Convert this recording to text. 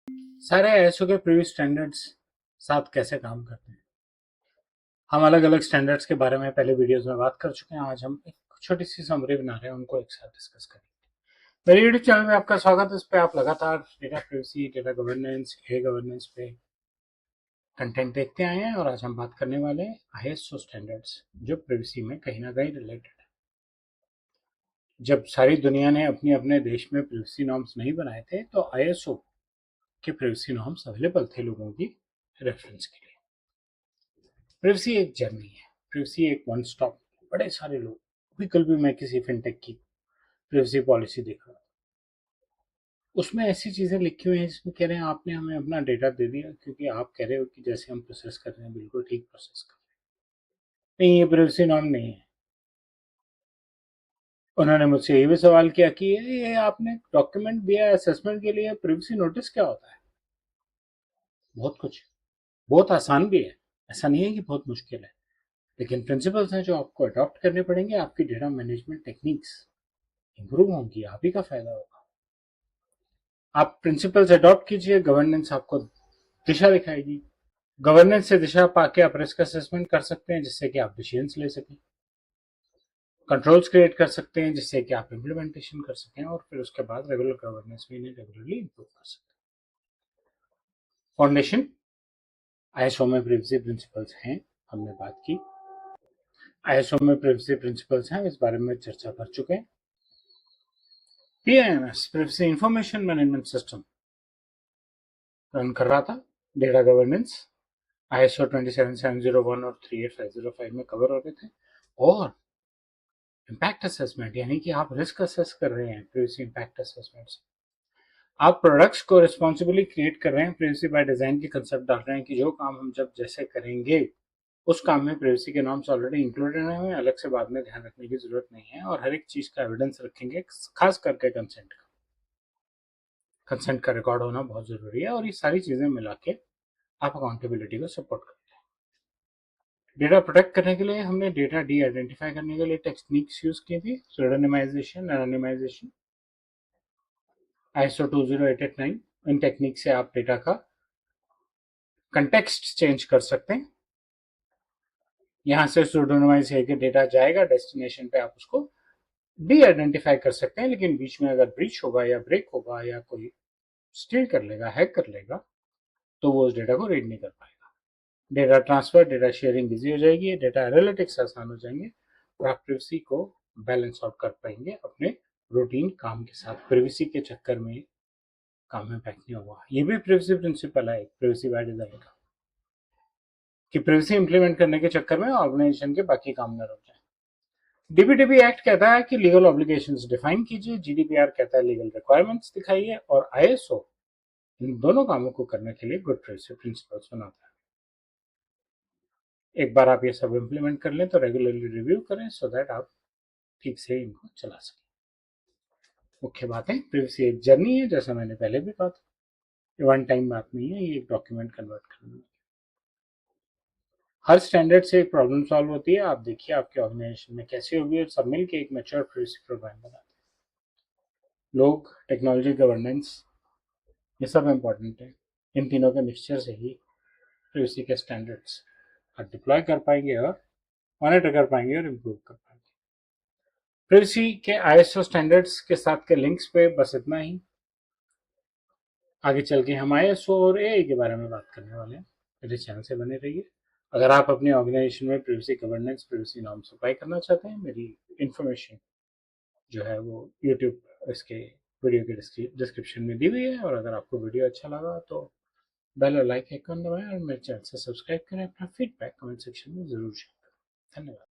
सारे आईएसओ के previous standards साथ कैसे काम करते हैं। हम अलग अलग स्टैंडर्ड्स के बारे में पहले वीडियोस में बात कर चुके हैं। आज हम एक छोटी सी समरी बना रहे हैं, उनको एक साथ डिस्कस करेंगे। मेरे यूट्यूब चैनल में आपका स्वागत है। इस पे आप लगातार डेटा प्रिवेसी, डेटा गवर्नेंस, ए गवर्नेंस पे कंटेंट देखते आए हैं और आज हम बात करने वाले हैं आईएसओ स्टैंडर्ड्स जो प्रिवेसी में कहीं ना कहीं रिलेटेड है। जब सारी दुनिया ने अपने अपने देश में प्रिवेसी नॉर्म्स नहीं बनाए थे तो आईएसओ के प्रिवेसी नॉर्म्स अवेलेबल थे लोगों की रेफरेंस के लिए। प्रिवेसी एक जर्नी है, प्रिवेसी एक वन स्टॉप। बड़े सारे लोग, अभी कल भी मैं किसी फिनटेक की प्रिवेसी पॉलिसी देख रहा, उसमें ऐसी चीजें लिखी हुई हैं जिसमें कह रहे हैं आपने हमें अपना डेटा दे दिया क्योंकि आप कह रहे हो कि जैसे हम प्रोसेस कर रहे हैं बिल्कुल ठीक प्रोसेस कर रहे हैं। नहीं, ये प्रिवेसी नॉर्म नहीं है। उन्होंने मुझसे ये भी सवाल किया कि ये आपने डॉक्यूमेंट दिया असेसमेंट के लिए, प्रिवेसी नोटिस क्या होता है? बहुत कुछ, बहुत आसान भी है, ऐसा नहीं है कि बहुत मुश्किल है, लेकिन प्रिंसिपल्स हैं जो आपको अडॉप्ट करने पड़ेंगे। आपकी डेटा मैनेजमेंट टेक्निक्स इंप्रूव होंगी, आप ही का फायदा होगा। आप प्रिंसिपल्स अडॉप्ट कीजिए, गवर्नेंस आपको दिशा दिखाएगी। गवर्नेंस से दिशा पाके आप रिस्क असेसमेंट कर सकते हैं जिससे कि आप डिसीजंस ले सकें, कंट्रोल्स क्रिएट कर सकते हैं जिससे कि आप इम्प्लीमेंटेशन कर सकें और फिर उसके बाद रेगुलर गवर्नेंस में इन्हें रेगुलरली इंप्रूव कर सकते हैं। फाउंडेशन आईएसओ में प्रिवेसी प्रिंसिपल्स हैं, हमने बात की। आईएसओ में प्रिवेसी प्रिंसिपल्स हैं, इस बारे में चर्चा कर चुके हैं। PIMS privacy information management system run कर रहा था। डेटा गवर्नेंस आईएसओ 27701 और 38505 में कवर हो रहे थे। और इम्पैक्ट असेसमेंट, यानी कि आप रिस्क असेस कर रहे हैं प्रिवेसी इम्पैक्ट असेसमेंट से। आप प्रोडक्ट्स को रिस्पॉन्सिबली क्रिएट कर रहे हैं, प्रिवेसी बाय डिजाइन के कंसेप्ट डाल रहे हैं कि जो काम हम जब जैसे करेंगे उस काम में प्रिवेसी के नॉर्म्स ऑलरेडी इंक्लूडेड हैं, हमें अलग से बाद में ध्यान रखने की जरूरत नहीं है। और हर एक चीज का एविडेंस रखेंगे, खास करके कंसेंट का रिकॉर्ड होना बहुत जरूरी है। और ये सारी चीजें मिला के आप अकाउंटेबिलिटी को सपोर्ट करते हैं। डेटा प्रोटेक्ट करने के लिए हमने डेटा डी आइडेंटिफाई करने के लिए टेक्निक्स यूज की थी, सुडोनिमाइजेशन, एनोनिमाइजेशन, आईएसओ 20889। इन टेक्निक से आप डेटा का कंटेक्स्ट चेंज कर सकते हैं। यहां से सुडोनिमाइज है कि डेटा जाएगा डेस्टिनेशन पे, आप उसको डी आइडेंटिफाई कर सकते हैं, लेकिन बीच में अगर ब्रीच होगा या ब्रेक होगा या कोई स्टील कर लेगा, हैक कर लेगा, तो वो उस डेटा को रीड नहीं कर पाएगा। Data transfer, data sharing easy हो जाएगी, डेटा एनालिटिक्स आसान हो जाएंगे और आप प्रिवेसी को बैलेंस आउट कर पाएंगे अपने रूटीन काम के साथ। प्रिवेसी के चक्कर में काम में बैक नहीं होगा। ये भी प्रिवेसी प्रिंसिपल है प्रिवेसी बाय डिजाइन का, कि प्रिवेसी इंप्लीमेंट करने के चक्कर में ऑर्गेनाइजेशन के बाकी काम न रुक जाए। डीपीटीपी एक्ट कहता है कि लीगल ऑब्लिगेशंस डिफाइन कीजिए, जीडीपीआर कहता है लीगल रिक्वायरमेंट्स दिखाइए, और आईएसओ इन दोनों कामों को करने के लिए गुड प्रिवेसी प्रिंसिपल्स बनाता है। एक बार आप ये सब इंप्लीमेंट कर लें तो रेगुलरली रिव्यू करें सो दैट आप ठीक से इनको चला सकें। मुख्य बात है, प्रिवेसी एक जर्नी है, जैसा मैंने पहले भी कहा था। ये वन टाइम बात नहीं है, ये एक डॉक्यूमेंट कन्वर्ट करना। हर स्टैंडर्ड से एक प्रॉब्लम सॉल्व होती है। आप देखिए आपके ऑर्गेनाइजेशन में कैसे होगी और सब मिलकर एक मैच्योर प्रिवेसी प्रोग्राम बनाते हैं। लोग, टेक्नोलॉजी, गवर्नेंस, ये सब इंपॉर्टेंट है। इन तीनों के मिक्सचर से ही प्रिवेसी के स्टैंडर्ड्स आप डिप्लॉय कर पाएंगे और मॉनिटर कर पाएंगे और इम्प्रूव कर पाएंगे। प्रिवेसी के आईएसओ स्टैंडर्ड्स के साथ के लिंक्स पे बस इतना ही। आगे चल के हम आईएसओ और एआई के बारे में बात करने वाले हैं। मेरे चैनल से बने रहिए। अगर आप अपनी ऑर्गेनाइजेशन में privacy governance, privacy norms apply करना चाहते हैं, मेरी इन्फॉर्मेशन जो है वो यूट्यूब इसके वीडियो के डिस्क्रिप्शन में दी हुई है। और अगर आपको वीडियो अच्छा लगा तो बेल और लाइक आइकन दबाएं और मेरे चैनल से सब्सक्राइब करें। अपना फीडबैक कमेंट सेक्शन में जरूर शेयर करें। धन्यवाद।